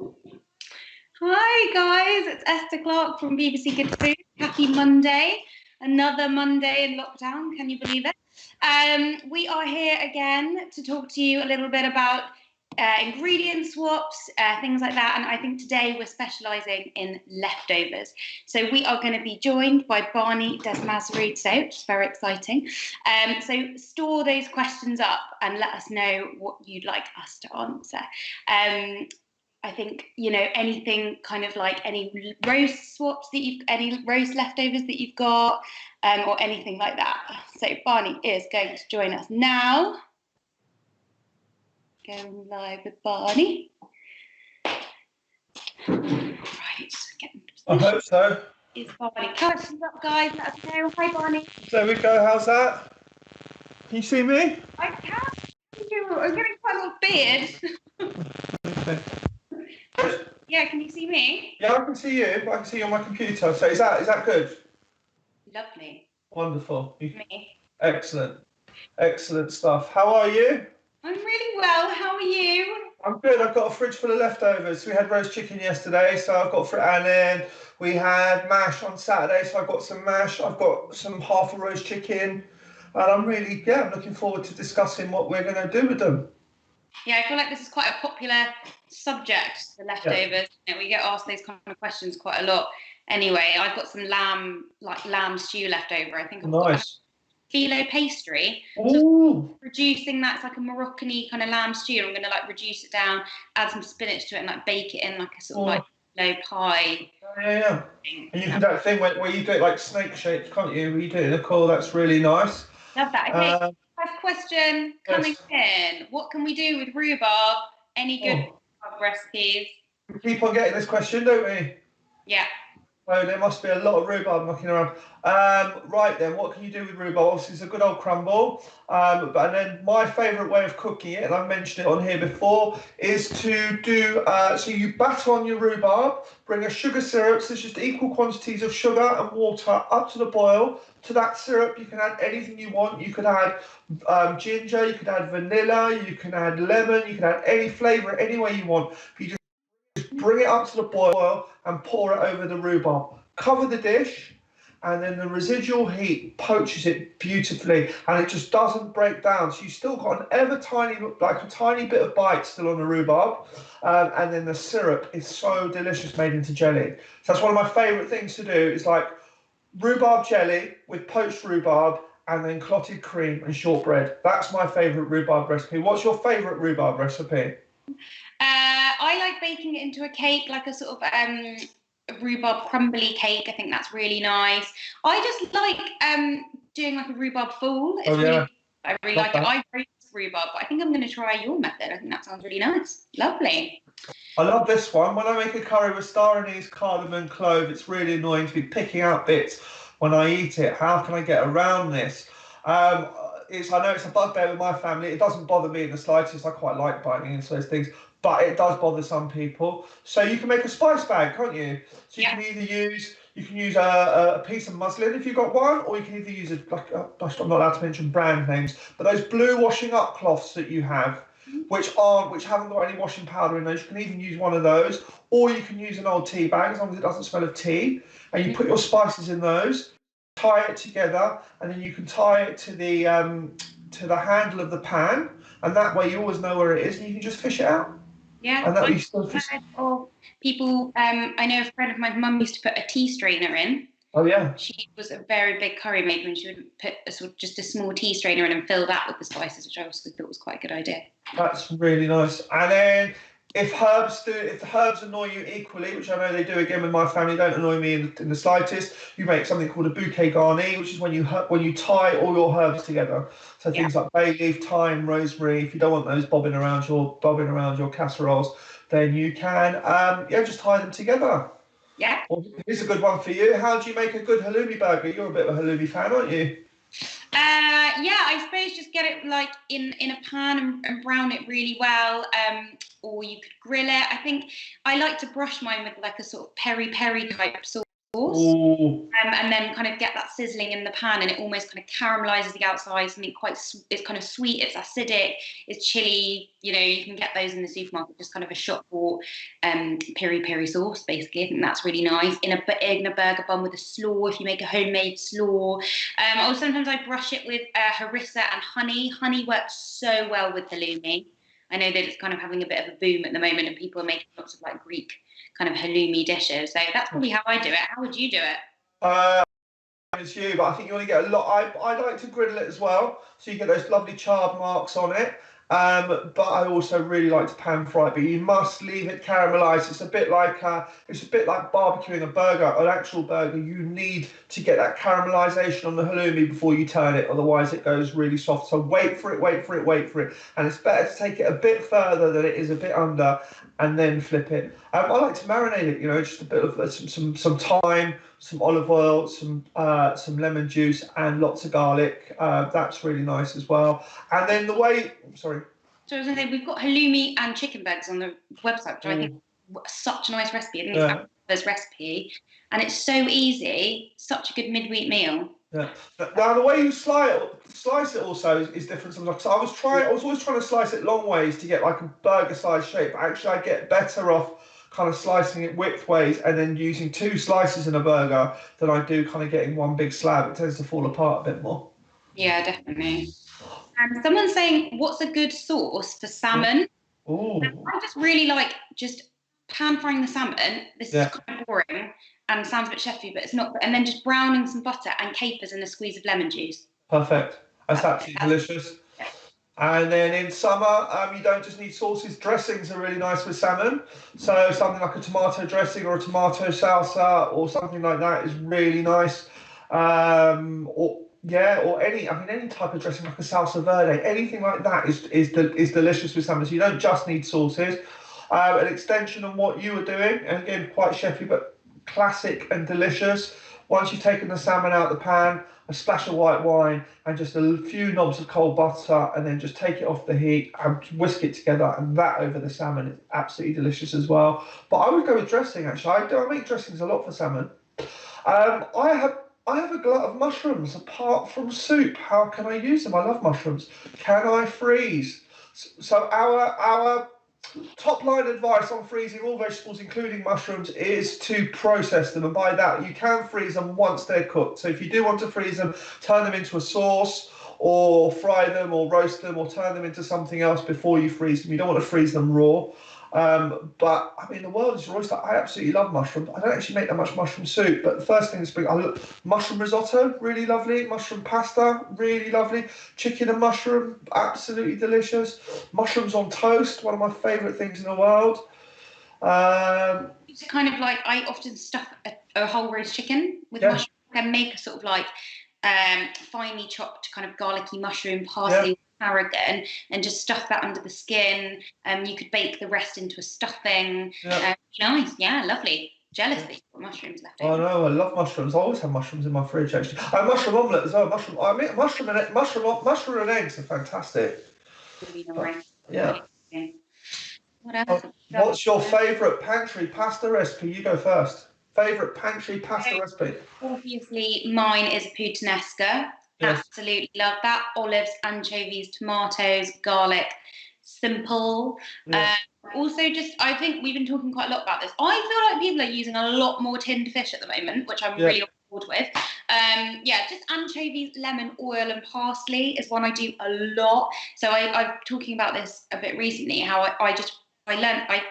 Hi guys, it's Esther Clark from BBC Good Food. Happy Monday. Another Monday in lockdown, can you believe it? We are here again to talk to you a little bit about ingredient swaps, things like that. And I think today we're specialising in leftovers. So we are going to be joined by Barney Desmazerie today, which is very exciting. So store those questions up and let us know what you'd like us to answer. I think, you know, anything kind of like any roast swaps that any roast leftovers that you've got, or anything like that. So Barney is going to join us now. Going live with Barney. Right. I hope so. Is Barney. Questions up, guys? Let us know. Hi, Barney. There we go. How's that? Can you see me? I can. I'm getting quite a lot of beard. Okay. Yeah, can you see me? Yeah, I can see you, but I can see you on my computer. So is that good? Lovely. Wonderful. Me. Excellent. Excellent stuff. How are you? I'm really well. How are you? I'm good. I've got a fridge full of leftovers. We had roast chicken yesterday, so I've got and then we had mash on Saturday, so I've got some mash. I've got some half a roast chicken, and I'm looking forward to discussing what we're going to do with them. Yeah, I feel like this is quite a popular subject, the leftovers. Yeah. You know, we get asked those kind of questions quite a lot. Anyway, I've got some lamb stew left over. I think I've got phyllo pastry. Ooh. Just reducing that. It's like a Moroccan-y kind of lamb stew. I'm going to like reduce it down, add some spinach to it, and like bake it in like a sort of like phyllo pie. Yeah. And you can do that thing where you do it like snake shapes, can't you? Where you do it in a core. That's really nice. Love that. Okay. First question coming in. What can we do with rhubarb? Any good rhubarb recipes? We keep on getting this question, don't we? Yeah. So there must be a lot of rhubarb knocking around. Right then, what can you do with rhubarb? Obviously, it's a good old crumble. And then my favourite way of cooking it, and I've mentioned it on here before, is to do, so you batter on your rhubarb, bring a sugar syrup, so it's just equal quantities of sugar and water up to the boil. To that syrup, you can add anything you want. You could add ginger, you could add vanilla, you can add lemon, you can add any flavour any way you want. You just bring it up to the boil and pour it over the rhubarb. Cover the dish, and then the residual heat poaches it beautifully, and it just doesn't break down. So you still got an ever tiny, like a tiny bit of bite still on the rhubarb, and then the syrup is so delicious made into jelly. So that's one of my favourite things to do. Is like rhubarb jelly with poached rhubarb, and then clotted cream and shortbread. That's my favourite rhubarb recipe. What's your favourite rhubarb recipe? I like baking it into a cake, like a sort of rhubarb crumbly cake. I think that's really nice. I just like doing like a rhubarb fool. It's I really like it. I roast rhubarb, but I think I'm going to try your method. I think that sounds really nice. Lovely. I love this one. When I make a curry with star anise, cardamom, and clove, it's really annoying to be picking out bits when I eat it. How can I get around this? I know it's a bugbear with my family. It doesn't bother me in the slightest. I quite like biting into those things, but it does bother some people. So you can make a spice bag, can't you? So you can either use a piece of muslin if you've got one, or you can either use I'm not allowed to mention brand names, but those blue washing up cloths that you have, which haven't got any washing powder in those. You can even use one of those, or you can use an old tea bag as long as it doesn't smell of tea, and you put your spices in those, tie it together, and then you can tie it to the handle of the pan, and that way you always know where it is, and you can just fish it out. Yeah. And that or people, I know a friend of mine, mum used to put a tea strainer in. Oh yeah. She was a very big curry maker, and she would put just a small tea strainer in and fill that with the spices, which I also thought was quite a good idea. That's really nice. And then if the herbs annoy you equally, which I know they do again with my family, don't annoy me in the slightest, you make something called a bouquet garni, which is when you tie all your herbs together. So things like bay leaf, thyme, rosemary. If you don't want those bobbing around your casseroles, then you can just tie them together. Yeah. Well, here's a good one for you. How do you make a good halloumi burger? You're a bit of a halloumi fan, aren't you? Yeah, I suppose just get it like in a pan and brown it really well, or you could grill it. I think I like to brush mine with like a sort of peri-peri type sauce, Ooh. And then kind of get that sizzling in the pan, and it almost kind of caramelizes the outside. Something it's kind of sweet, it's acidic, it's chili. You know, you can get those in the supermarket, just kind of a shop bought peri peri sauce. Basically, I think that's really nice in a burger bun with a slaw. If you make a homemade slaw, or sometimes I brush it with harissa and honey. Honey works so well with halloumi. I know that it's kind of having a bit of a boom at the moment, and people are making lots of like Greek kind of halloumi dishes. So that's probably how I do it. How would you do it? It's you, but I think you want to get a lot. I like to griddle it as well, so you get those lovely charred marks on it. But I also really like to pan fry it. But you must leave it caramelized. It's a bit like barbecuing a burger, an actual burger. You need to get that caramelization on the halloumi before you turn it, otherwise it goes really soft. So wait for it, and it's better to take it a bit further than it is a bit under, and then flip it. I like to marinate it. You know, just a bit of some thyme, some olive oil, some lemon juice, and lots of garlic. That's really nice as well. And then sorry. So I was going to say, we've got halloumi and chicken burgers on the website, which I think is such a nice recipe. I think it's Amber's recipe, and it's so easy. Such a good midweek meal. Yeah. Now the way you slice it also is different sometimes. So I was always trying to slice it long ways to get like a burger size shape. But actually, I get better off kind of slicing it widthways and then using 2 slices in a burger than I do kind of getting one big slab. It tends to fall apart a bit more. Yeah, definitely. And someone's saying, what's a good sauce for salmon? Ooh. I just really like just pan frying the salmon. This is kind of boring and sounds a bit chef food, but it's not. And then just browning some butter and capers and a squeeze of lemon juice. Perfect. That's absolutely delicious. Yeah. And then in summer, you don't just need sauces. Dressings are really nice with salmon. So something like a tomato dressing or a tomato salsa or something like that is really nice. Or any type of dressing like a salsa verde, anything like that is delicious with salmon. So you don't just need sauces. An extension on what you were doing, and again quite chefy but classic and delicious. Once you've taken the salmon out of the pan, a splash of white wine and just a few knobs of cold butter, and then just take it off the heat and whisk it together, and that over the salmon is absolutely delicious as well. But I would go with dressing actually. I make dressings a lot for salmon. I have a glut of mushrooms apart from soup. How can I use them? I love mushrooms. Can I freeze? So our top line advice on freezing all vegetables, including mushrooms, is to process them. And by that, you can freeze them once they're cooked. So if you do want to freeze them, turn them into a sauce, or fry them, or roast them, or turn them into something else before you freeze them. You don't want to freeze them raw. But I mean, the world is your oyster. I absolutely love mushrooms. I don't actually make that much mushroom soup, but the first thing to spring, mushroom risotto, really lovely. Mushroom pasta, really lovely. Chicken and mushroom, absolutely delicious. Mushrooms on toast, one of my favourite things in the world. It's kind of like, I often stuff a whole roast chicken with mushrooms and make a sort of like finely chopped kind of garlicky mushroom, parsley, tarragon, and just stuff that under the skin. You could bake the rest into a stuffing. Nice, lovely. Jealous that you've got mushrooms left over. I know, I love mushrooms. I always have mushrooms in my fridge actually. Mushroom omelette as well. Mushroom and eggs are fantastic. Really nice. Yeah. What else? What's your favourite pantry pasta recipe? You go first. Favourite pantry pasta recipe? Obviously, mine is a puttanesca. Yes. Absolutely love that. Olives, anchovies, tomatoes, garlic. Simple. Yes. Also, I think we've been talking quite a lot about this. I feel like people are using a lot more tinned fish at the moment, which I'm really on board with. Just anchovies, lemon, oil, and parsley is one I do a lot. So I'm talking about this a bit recently, how I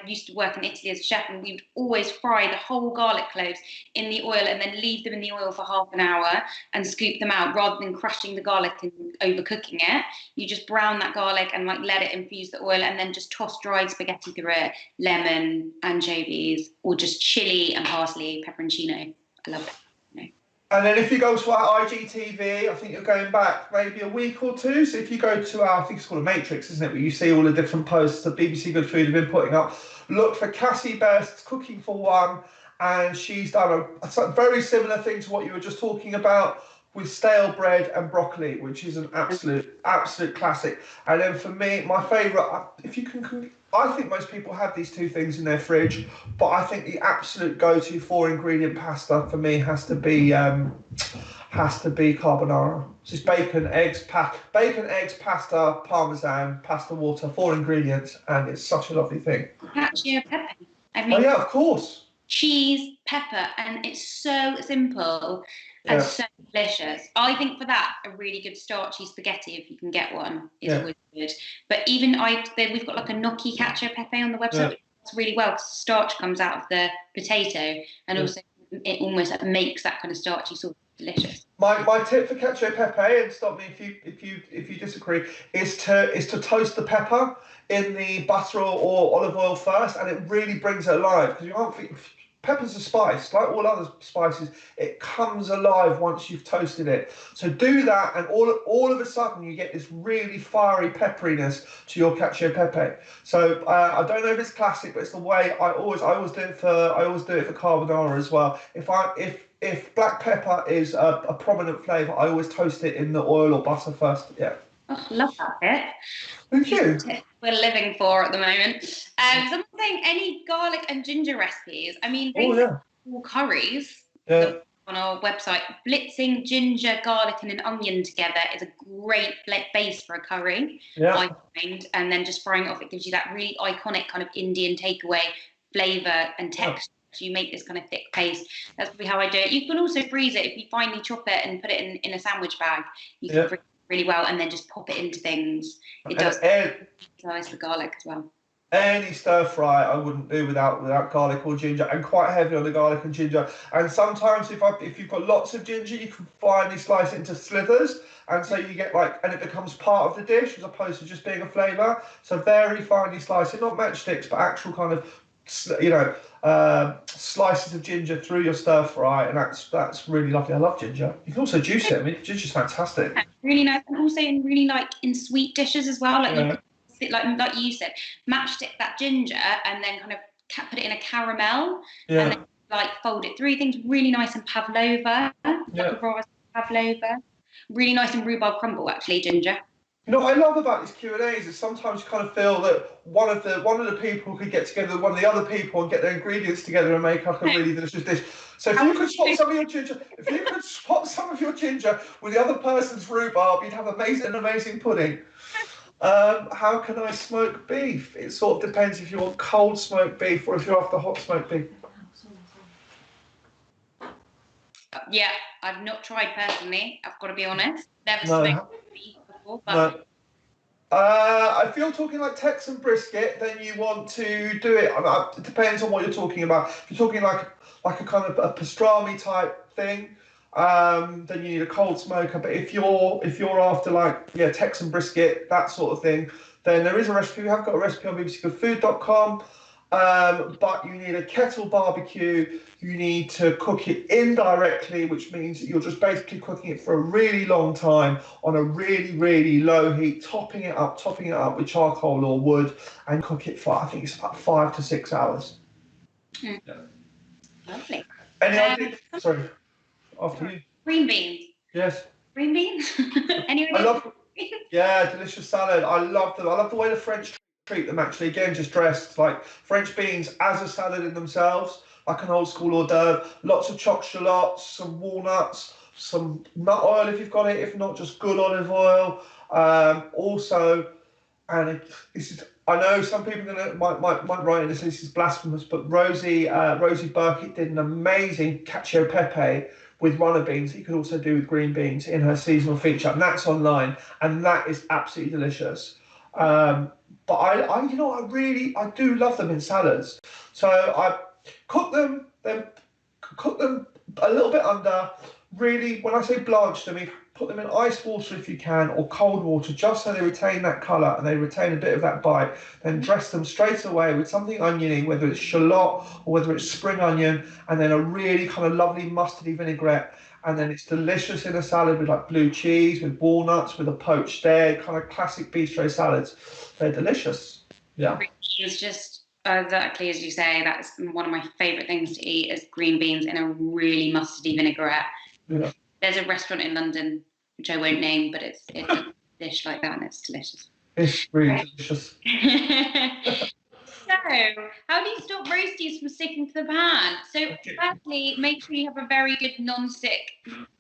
used to work in Italy as a chef, and we would always fry the whole garlic cloves in the oil and then leave them in the oil for half an hour and scoop them out rather than crushing the garlic and overcooking it. You just brown that garlic and let it infuse the oil, and then just toss dried spaghetti through it, lemon, anchovies, or just chili and parsley, pepperoncino. I love it. And then if you go to our IGTV, I think you're going back maybe a week or two. So if you go to our, I think it's called a matrix, isn't it? Where you see all the different posts that BBC Good Food have been putting up. Look for Cassie Best's Cooking for One. And she's done a very similar thing to what you were just talking about with stale bread and broccoli, which is an absolute classic. And then for me, my favourite, if you can I think most people have these two things in their fridge, but I think the absolute go-to 4-ingredient pasta for me has to be carbonara. So it's bacon, eggs, pasta, parmesan, pasta water, 4 ingredients, and it's such a lovely thing. Cacio e pepe. I Oh mean, yeah, of course. cheese, pepper, and it's so simple and Yeah, so delicious. I think for that, a really good starchy spaghetti, if you can get one, is yeah, always good. But even we've got like a gnocchi cacio e pepe on the website, yeah. which works really well because the starch comes out of the potato, and Yeah. also it almost like, makes that kind of starchy sauce delicious. My tip for cacio e pepe, and stop me if you disagree, is to toast the pepper in the butter or olive oil first, and it really brings it alive because you can't think pepper's a spice like all other spices. It comes alive once you've toasted it. So do that, and all of a sudden you get this really fiery pepperiness to your cacio e pepe. So I don't know if it's classic, but it's the way I always do it for carbonara as well. If black pepper is a prominent flavour, I always toast it in the oil or butter first. Yeah. Oh, love that bit. Thank you. We're living for at the moment. Someone saying any garlic and ginger recipes. I mean, Oh basically yeah. all curries Yeah. on our website. Blitzing ginger, garlic, and an onion together is a great base for a curry, Yeah. I find. And then just frying it off, it gives you that really iconic kind of Indian takeaway flavour and texture. So you make this kind of thick paste. That's probably how I do it. You can also freeze it if you finely chop it and put it in a sandwich bag. You can freeze it really well and then just pop it into things. It does nice the garlic as well. Any stir fry I wouldn't do without garlic or ginger. I'm quite heavy on the garlic and ginger. And sometimes if you've got lots of ginger, you can finely slice it into slithers, and so you get and it becomes part of the dish as opposed to just being a flavour. So very finely slice it, not matchsticks, but actual kind of slices of ginger through your stir fry, and that's really lovely. I love ginger. You can also juice it. I mean, ginger's fantastic. Really nice, and also in sweet dishes as well. You could, like you said, matchstick that ginger and then kind of put it in a caramel and then fold it through. Things really nice in pavlova, like a raw pavlova. Really nice in rhubarb crumble, actually, ginger. You know what I love about these Q&As is sometimes you kind of feel that one of the people could get together with one of the other people and get their ingredients together and make up a really delicious dish. So if you could swap some of your ginger, with the other person's rhubarb, you'd have amazing pudding. How can I smoke beef? It sort of depends if you want cold smoked beef or if you're after hot smoked beef. Yeah, I've not tried personally. I've got to be honest. Never smoked beef before, but. If you're talking like Texan brisket, then you want to do it. It depends on what you're talking about. If you're talking like a kind of a pastrami type thing, then you need a cold smoker. But if you're after Texan brisket, that sort of thing, then there is a recipe. We have got a recipe on bbcgoodfood.com. But you need a kettle barbecue. You need to cook it indirectly, which means that you're just basically cooking it for a really long time on a really low heat, topping it up with charcoal or wood, and cook it for, I think it's about 5 to 6 hours. Yeah. Lovely. Any idea? Sorry, after you. Green beans. Yes. Green beans. Any idea? Delicious salad. I love them. I love the way the French treat them, actually. Again, just dressed like French beans as a salad in themselves, like an old school hors d'oeuvre. Lots of chopped shallots, some walnuts, some nut oil if you've got it. If not, just good olive oil. Also, and I know some people might write in this is blasphemous, but Rosie Burkett did an amazing cacio e pepe with runner beans that you could also do with green beans in her seasonal feature, and that's online, and that is absolutely delicious. But I do love them in salads. So I cook them, then cook them a little bit under. Really, when I say blanch them, put them in ice water if you can, or cold water, just so they retain that colour and they retain a bit of that bite. Then dress them straight away with something oniony, whether it's shallot or whether it's spring onion, and then a really kind of lovely mustardy vinaigrette. And then it's delicious in a salad with like blue cheese, with walnuts, with a poached egg, kind of classic bistro salads. They're delicious. Yeah. It's just exactly as you say. That's one of my favourite things to eat is green beans in a really mustardy vinaigrette. Yeah. There's a restaurant in London, which I won't name, but it's a dish like that and it's delicious. It's really delicious. know. How do you stop roasties from sticking to the pan? So, firstly, make sure you have a very good non-stick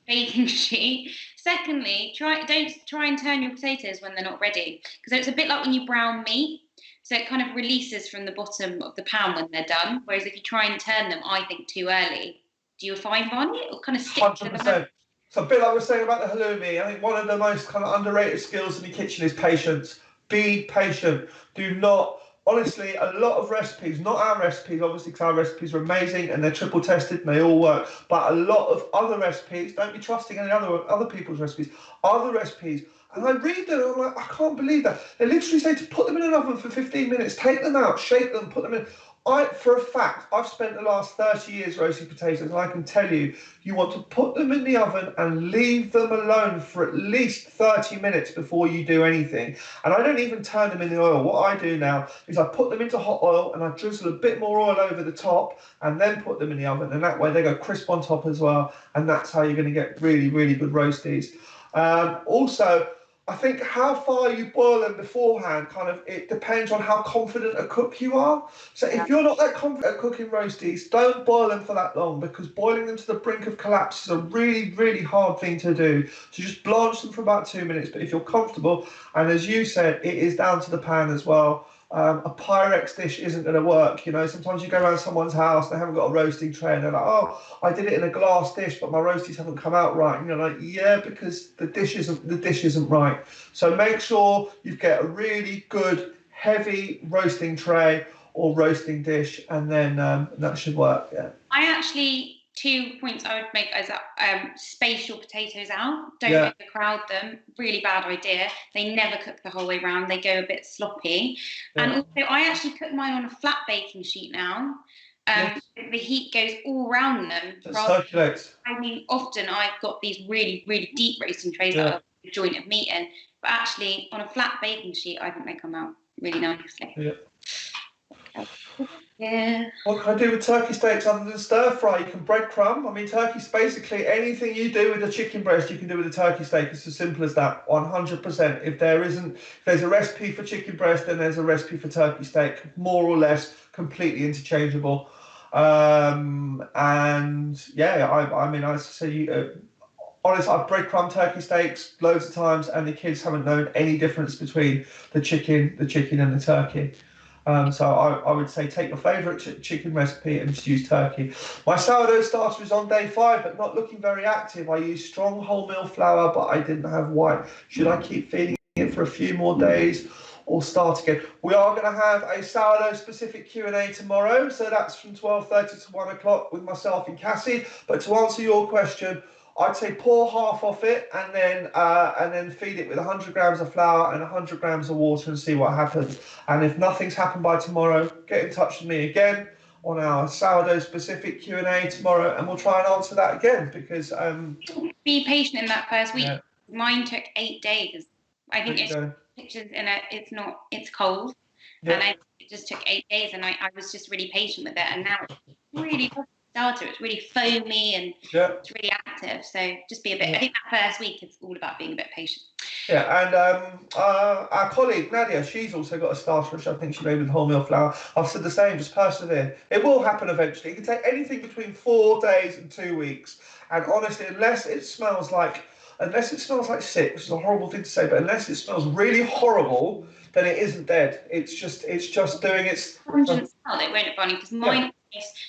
baking sheet. Secondly, don't try and turn your potatoes when they're not ready, because it's a bit like when you brown meat. So it kind of releases from the bottom of the pan when they're done. Whereas if you try and turn them, I think, too early, do you find, Barney? It'll kind of stick 100%. to the pan. So a bit like we were saying about the halloumi, I think one of the most kind of underrated skills in the kitchen is patience. Be patient. Do not, honestly, a lot of recipes, not our recipes, obviously, because our recipes are amazing and they're triple tested and they all work, but a lot of other recipes, don't be trusting any other people's recipes, other recipes, and I read them and I'm like, I can't believe that. They literally say to put them in an oven for 15 minutes, take them out, shake them, put them in. For a fact, I've spent the last 30 years roasting potatoes, and I can tell you, you want to put them in the oven and leave them alone for at least 30 minutes before you do anything. And I don't even turn them in the oil. What I do now is I put them into hot oil and I drizzle a bit more oil over the top and then put them in the oven. And that way they go crisp on top as well. And that's how you're going to get really, really good roasties. Also, I think how far you boil them beforehand, it depends on how confident a cook you are. So if you're not that confident at cooking roasties, don't boil them for that long, because boiling them to the brink of collapse is a really, really hard thing to do. So just blanch them for about 2 minutes. But if you're comfortable, and as you said, it is down to the pan as well. A Pyrex dish isn't going to work. You know, sometimes you go around someone's house, they haven't got a roasting tray, and they're like, oh, I did it in a glass dish, but my roasties haven't come out right. And you're like, yeah, because the dish isn't right. So make sure you get a really good, heavy roasting tray or roasting dish, and then that should work. Yeah. I actually, 2 points I would make as space your potatoes out. Don't overcrowd them. Really bad idea. They never cook the whole way round. They go a bit sloppy. Yeah. And also, I actually cook mine on a flat baking sheet now. The heat goes all around them. It circulates. I mean, often I've got these really, really deep roasting trays that have a joint of meat in. But actually, on a flat baking sheet, I think they come out really nicely. Yeah. Yeah. What can I do with turkey steaks other than stir fry? You can breadcrumb. I mean, turkey's basically anything you do with a chicken breast, you can do with a turkey steak. It's as simple as that, 100%. If there's a recipe for chicken breast, then there's a recipe for turkey steak, more or less completely interchangeable. And yeah, I mean, I say, honestly, I've breadcrumbed turkey steaks loads of times, and the kids haven't known any difference between the chicken and the turkey. So I would say take your favourite chicken recipe and just use turkey. My sourdough starter is on day 5, but not looking very active. I used strong wholemeal flour, but I didn't have white. Should I keep feeding it for a few more days or start again? We are going to have a sourdough-specific Q&A tomorrow, so that's from 12:30 to 1 o'clock with myself and Cassie. But to answer your question, I'd say pour half off it and then feed it with 100 grams of flour and 100 grams of water and see what happens. And if nothing's happened by tomorrow, get in touch with me again on our sourdough specific Q&A tomorrow, and we'll try and answer that again, because be patient in that first week. Yeah. Mine took 8 days. I think it's pictures in it. It's cold, and it just took 8 days, and I was just really patient with it, and now it's really starter. It's really foamy and it's really active. So just be a bit. I think that first week is all about being a bit patient. Yeah, and our colleague Nadia, she's also got a starter, which I think she made with wholemeal flour. I've said the same, just persevere. It will happen eventually. It can take anything between 4 days and 2 weeks. And honestly, unless it smells like sick, which is a horrible thing to say, but unless it smells really horrible, then it isn't dead. It's just doing its. Pungent smell, it won't, Bonnie, because mine.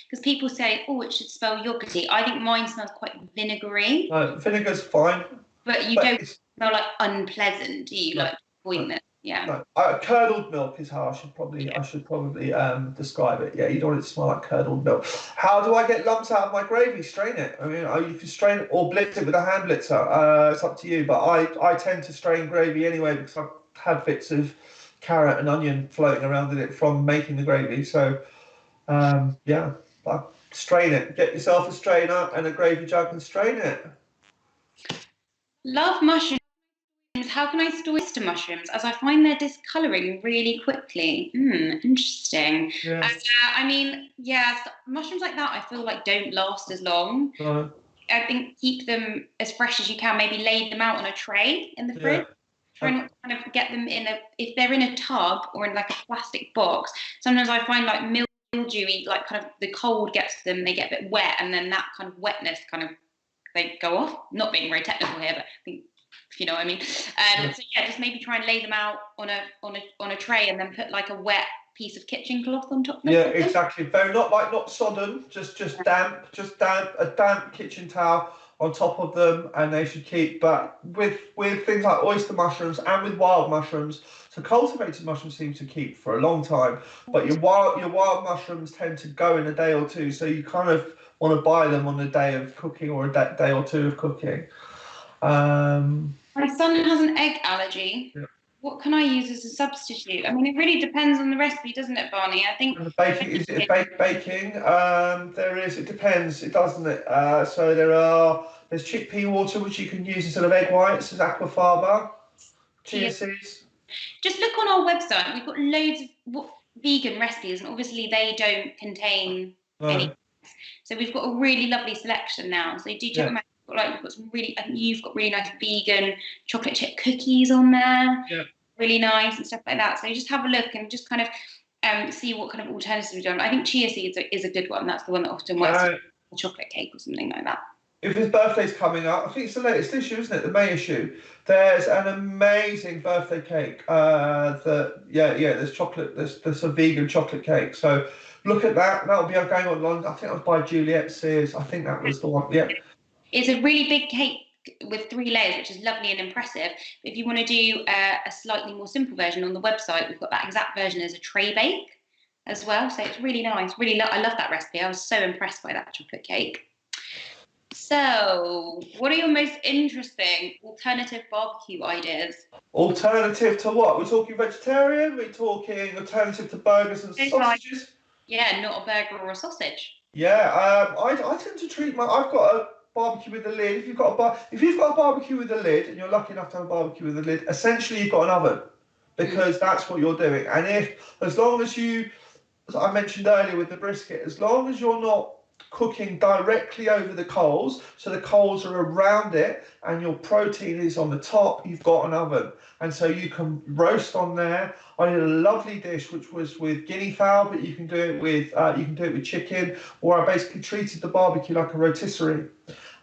Because people say, oh, it should smell yogurty. I think mine smells quite vinegary. Vinegar's fine. But don't smell like unpleasant, do you? Like poignant. Yeah. No. Curdled milk is how I should probably describe it. Yeah, you don't want it to smell like curdled milk. How do I get lumps out of my gravy? Strain it. I mean, you can strain it or blitz it with a hand blitzer. It's up to you. But I tend to strain gravy anyway, because I've had bits of carrot and onion floating around in it from making the gravy. So. But strain it. Get yourself a strainer and a gravy jug and strain it. Love mushrooms. How can I store oyster mushrooms, as I find they're discolouring really quickly? Interesting. Yeah. Mushrooms like that I feel like don't last as long. I think keep them as fresh as you can. Maybe lay them out on a tray in the fridge. Try not to kind of get them if they're in a tub or in like a plastic box. Sometimes I find like mildewy, like kind of the cold gets to them, they get a bit wet, and then that kind of wetness kind of they go off. Not being very technical here, but I think if you know what I mean. So yeah, just maybe try and lay them out on a tray, and then put like a wet piece of kitchen cloth on top of them. Yeah, exactly. Very not sodden, just damp, a damp kitchen towel on top of them, and they should keep. But with things like oyster mushrooms and with wild mushrooms, so cultivated mushrooms seem to keep for a long time, but your wild mushrooms tend to go in a day or two. So you kind of want to buy them on a day of cooking or a day or two of cooking. My son has an egg allergy. Yeah. What can I use as a substitute? I mean, it really depends on the recipe, doesn't it, Barney? I think. And the baking, is it baking? There is. It depends. It doesn't it. So there's chickpea water which you can use instead of egg whites. There's aquafaba, chia seeds. Just look on our website. We've got loads of vegan recipes, and obviously they don't contain any. So we've got a really lovely selection now. So do check them out. You've got some really. I think you've got really nice vegan chocolate chip cookies on there. Yeah. Really nice and stuff like that. So you just have a look and just kind of see what kind of alternatives we've done. I think chia seeds is a good one. That's the one that often works with a chocolate cake or something like that. If his birthday's coming up, I think it's the latest issue, isn't it? The May issue. There's an amazing birthday cake. There's chocolate. There's a vegan chocolate cake. So look at that. That'll be going on. I think that was by Juliet Sears. I think that was the one. Yeah. It's a really big cake with 3 layers, which is lovely and impressive. But if you want to do a slightly more simple version on the website, we've got that exact version as a tray bake as well. So it's really nice. I love that recipe. I was so impressed by that chocolate cake. So, what are your most interesting alternative barbecue ideas? Alternative to what? We're talking vegetarian? We're talking alternative to burgers and sausages? Yeah, not a burger or a sausage. Yeah, I tend to treat I've got a barbecue with a lid. If you've got a barbecue with a lid, and you're lucky enough to have a barbecue with a lid, essentially you've got an oven, because that's what you're doing. And as long as I mentioned earlier with the brisket, as long as you're not cooking directly over the coals, so the coals are around it and your protein is on the top, you've got an oven, and so you can roast on there. I did a lovely dish which was with guinea fowl, but you can do it with chicken, or I basically treated the barbecue like a rotisserie,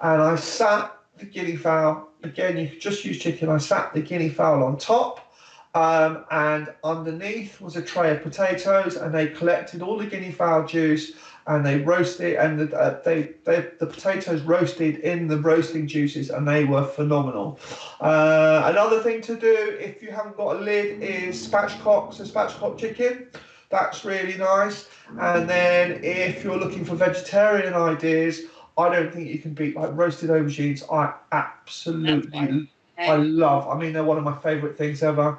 and I sat the guinea fowl, again you could just use chicken, I sat the guinea fowl on top, and underneath was a tray of potatoes, and they collected all the guinea fowl juice and they roasted, and the potatoes roasted in the roasting juices, and they were phenomenal. Another thing to do if you haven't got a lid is spatchcock chicken. That's really nice. And then if you're looking for vegetarian ideas, I don't think you can beat like roasted aubergines. I love. I mean, they're one of my favourite things ever.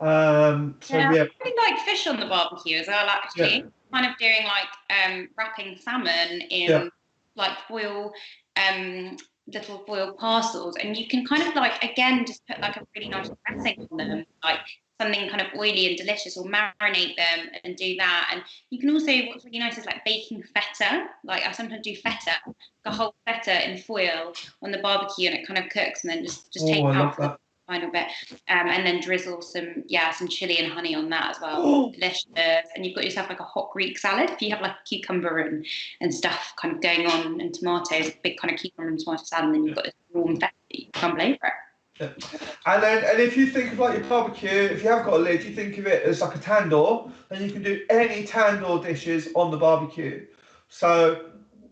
I really like fish on the barbecue as well, actually. Yeah. Kind of doing like wrapping salmon in like foil, little foil parcels, and you can kind of like again just put like a really nice dressing on them, like something kind of oily and delicious, or marinate them and do that. And you can also, what's really nice is like baking feta. Like I sometimes do feta, a whole feta in foil on the barbecue, and it kind of cooks, and then just take out the final bit, and then drizzle some chili and honey on that as well. Delicious. And you've got yourself like a hot Greek salad. If you have like a cucumber and stuff kind of going on, and tomatoes, big kind of cucumber and tomato salad, and then you've got this warm feta that you can crumble over it. Yeah. And if you think of like your barbecue, if you have got a lid, you think of it as like a tandoor, then you can do any tandoor dishes on the barbecue. So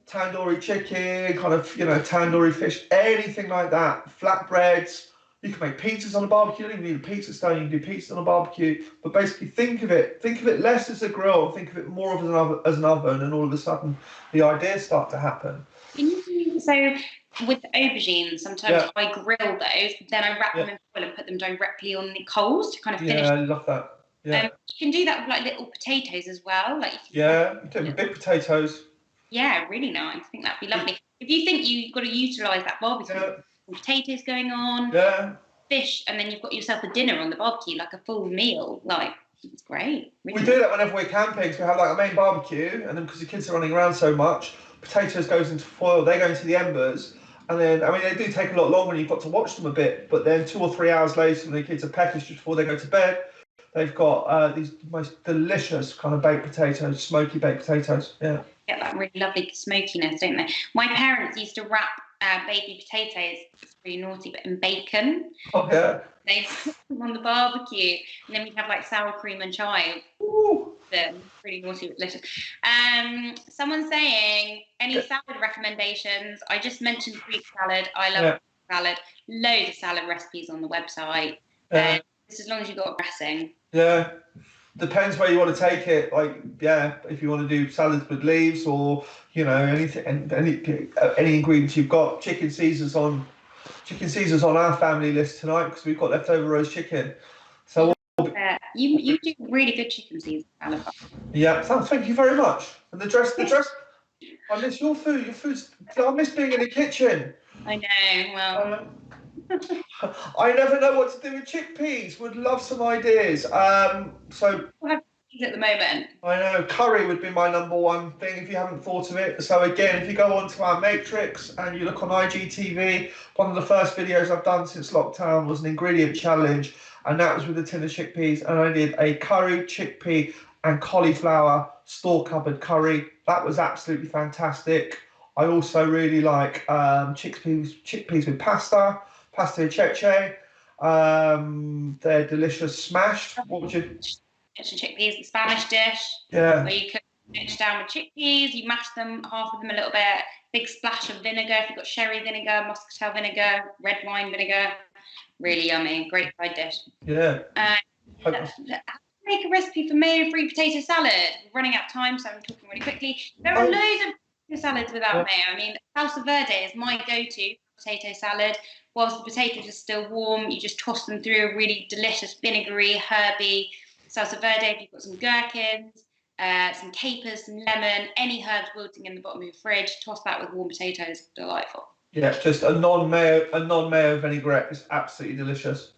tandoori chicken, kind of, tandoori fish, anything like that, flatbreads. You can make pizzas on a barbecue. You don't even need a pizza stone. You can do pizzas on a barbecue. But basically, think of it less as a grill. Think of it more as an oven, and all of a sudden, the ideas start to happen. So with the aubergines, sometimes I grill those, then I wrap them in foil and put them directly on the coals to kind of finish. Yeah, I love that. Yeah. You can do that with like little potatoes as well. Like you do with big potatoes. Yeah, really nice. I think that'd be lovely. If you think you've got to utilise that barbecue, potatoes going on, fish, and then you've got yourself a dinner on the barbecue, like a full meal. Like, it's great. Really we do that whenever we're camping. So we have like a main barbecue, and then because the kids are running around so much, potatoes goes into foil, they go into the embers, And then, I mean, they do take a lot longer and you've got to watch them a bit, but then 2 or 3 hours later, when the kids are peckish just before they go to bed, they've got these most delicious kind of baked potatoes, smoky baked potatoes. Yeah. Get that really lovely smokiness, don't they? My parents used to wrap baby potatoes, it's really naughty, but in bacon. Oh, yeah. They put them on the barbecue, and then we'd have like sour cream and chive. Ooh. Them really naughty but delicious. Someone's saying any salad recommendations. I just mentioned Greek salad. I love salad. Loads of salad recipes on the website. Just as long as you've got a dressing. Yeah. Depends where you want to take it. Like, yeah, if you want to do salads with leaves or, you know, anything, any ingredients you've got. Chicken Caesar's on our family list tonight because we've got leftover roast chicken. So you do really good chicken Caesar salad. Yeah, thank you very much. And the dress. I miss your food. I miss being in the kitchen. I know. Well. I never know what to do with chickpeas. Would love some ideas. So we'll have at the moment. I know curry would be my #1 thing if you haven't thought of it. So again, if you go onto our matrix and you look on IGTV, one of the first videos I've done since lockdown was an ingredient challenge, and that was with a tin of chickpeas, and I did a curry, chickpea, and cauliflower store cupboard curry. That was absolutely fantastic. I also really like chickpeas with pasta ceche. They're delicious smashed. What would you? Chickpeas, the Spanish dish. Yeah. Where you cook it down with chickpeas, you mash them, half of them a little bit, big splash of vinegar. If you've got sherry vinegar, muscatel vinegar, red wine vinegar, really yummy. Great side dish. Yeah. Make a recipe for mayo-free potato salad. We're running out of time, so I'm talking really quickly. There are loads of potato salads without mayo. I mean, salsa verde is my go-to potato salad. Whilst the potatoes are still warm, you just toss them through a really delicious vinegary, herby salsa verde. If you've got some gherkins, some capers, some lemon, any herbs wilting in the bottom of your fridge, toss that with warm potatoes. Delightful. Yeah, just a non-mayo vinaigrette is absolutely delicious.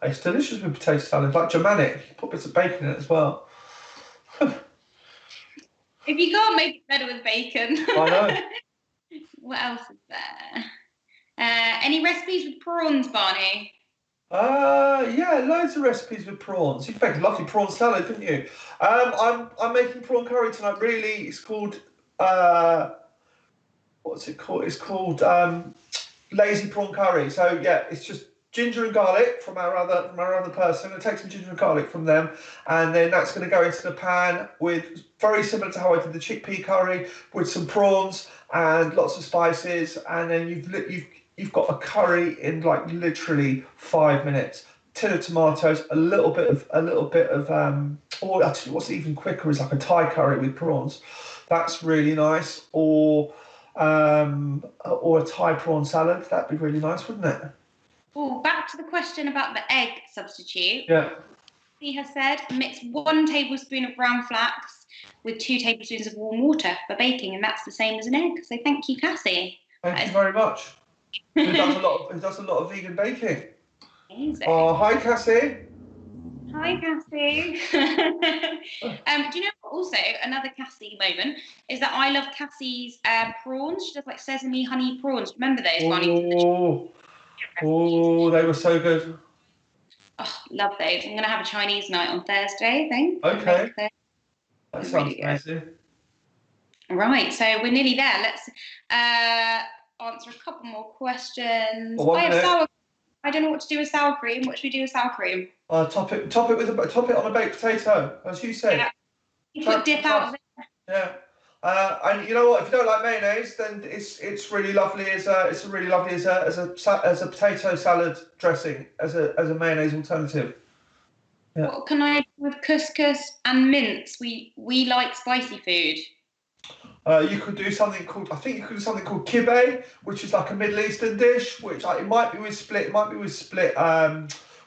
It's delicious with potato salad, like Germanic. You put bits of bacon in it as well. If you can't make it better with bacon. I know. What else is there? Any recipes with prawns, Barney? Yeah, loads of recipes with prawns. You could make a lovely prawn salad, couldn't you? I'm making prawn curry tonight. Really, it's called what's it called? It's called lazy prawn curry. So yeah, it's just ginger and garlic from our other person. I take some ginger and garlic from them, and then that's going to go into the pan with very similar to how I did the chickpea curry with some prawns and lots of spices, and then you've got a curry in like literally 5 minutes. Tin of tomatoes, a little bit of or actually what's even quicker is like a Thai curry with prawns. That's really nice. Or a Thai prawn salad. That'd be really nice, wouldn't it? Oh, back to the question about the egg substitute. Yeah. He has said mix 1 tablespoon of brown flax with 2 tablespoons of warm water for baking, and that's the same as an egg. So thank you, Cassie. Thank you very much. Who does a lot of vegan baking? Amazing. Oh, hi, Cassie. Hi, Cassie. Do you know what, also another Cassie moment is that I love Cassie's prawns. She does like sesame honey prawns. Remember those, Bonnie? Oh, they were so good. Oh, love those. I'm going to have a Chinese night on Thursday, I think. Okay. That sounds amazing. Right, so we're nearly there. Let's answer a couple more questions. I don't know what to do with sour cream. What should we do with sour cream? Top it on a baked potato, as you said. Yeah. You put dip out of it. Yeah. And you know what? If you don't like mayonnaise, then it's really lovely as a potato salad dressing as a mayonnaise alternative. Yeah. What can I do with couscous and mince? We like spicy food. You could do something called kibbeh, which is like a Middle Eastern dish, which it might be with split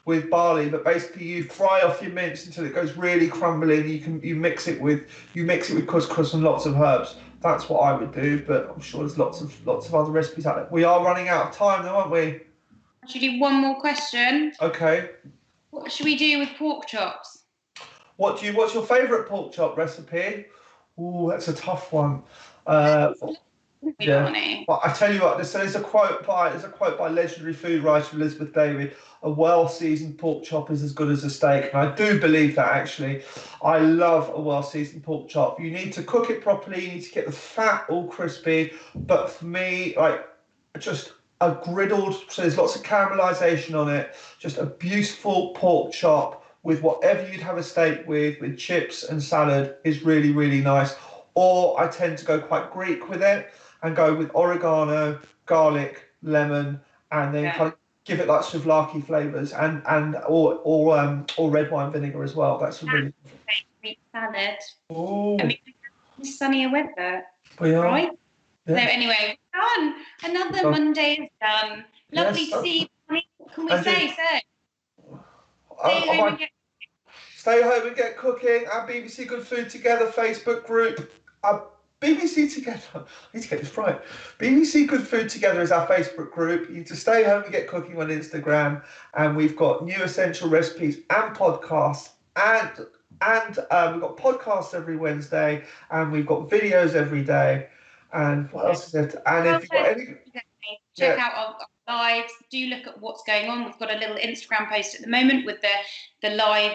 with barley, but basically you fry off your mince until it goes really crumbly, and you mix it with couscous and lots of herbs. That's what I would do, but I'm sure there's lots of other recipes out there. We are running out of time though, aren't we? Should we do one more question? Okay. What should we do with pork chops? What's your favourite pork chop recipe? Ooh, that's a tough one. Funny. But I tell you what, there's a quote by legendary food writer Elizabeth David. A well-seasoned pork chop is as good as a steak, and I do believe that actually. I love a well-seasoned pork chop. You need to cook it properly. You need to get the fat all crispy. But for me, like just a griddled, so there's lots of caramelization on it. Just a beautiful pork chop with whatever you'd have a steak with chips and salad is really, really nice. Or I tend to go quite Greek with it and go with oregano, garlic, lemon, and then kind of give it like souvlaki flavors or red wine vinegar as well. That's a really Greek salad. Oh, I mean, it's sunnier weather, we are. right? Yeah. So anyway, done. Another Monday is done. Lovely to see you. What can we say? Stay home and get cooking. Our BBC Good Food Together Facebook group. BBC Together. I need to get this right. BBC Good Food Together is our Facebook group. You need to stay home and get cooking on Instagram, and we've got new essential recipes and podcasts, and we've got podcasts every Wednesday, and we've got videos every day. And what else is it? And if you've got any, check out our lives. Do look at what's going on. We've got a little Instagram post at the moment with the live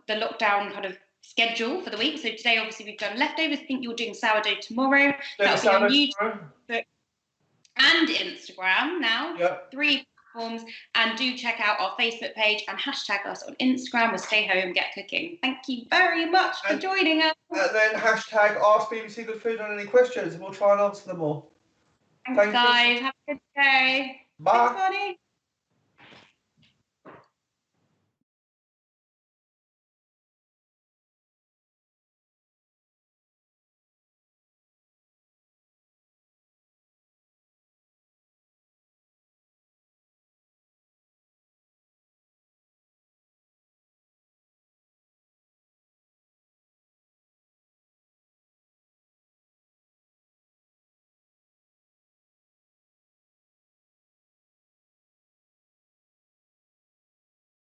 the lockdown kind of schedule for the week. So today, obviously, we've done leftovers. I think you're doing sourdough tomorrow. That'll be on YouTube and Instagram now. Yep. 3 platforms. And do check out our Facebook page and hashtag us on Instagram with Stay Home Get Cooking. Thank you very much for joining us. And then hashtag Ask BBC Good Food on any questions, and we'll try and answer them all. Thanks guys. Have a good day. Bye. Thanks, buddy.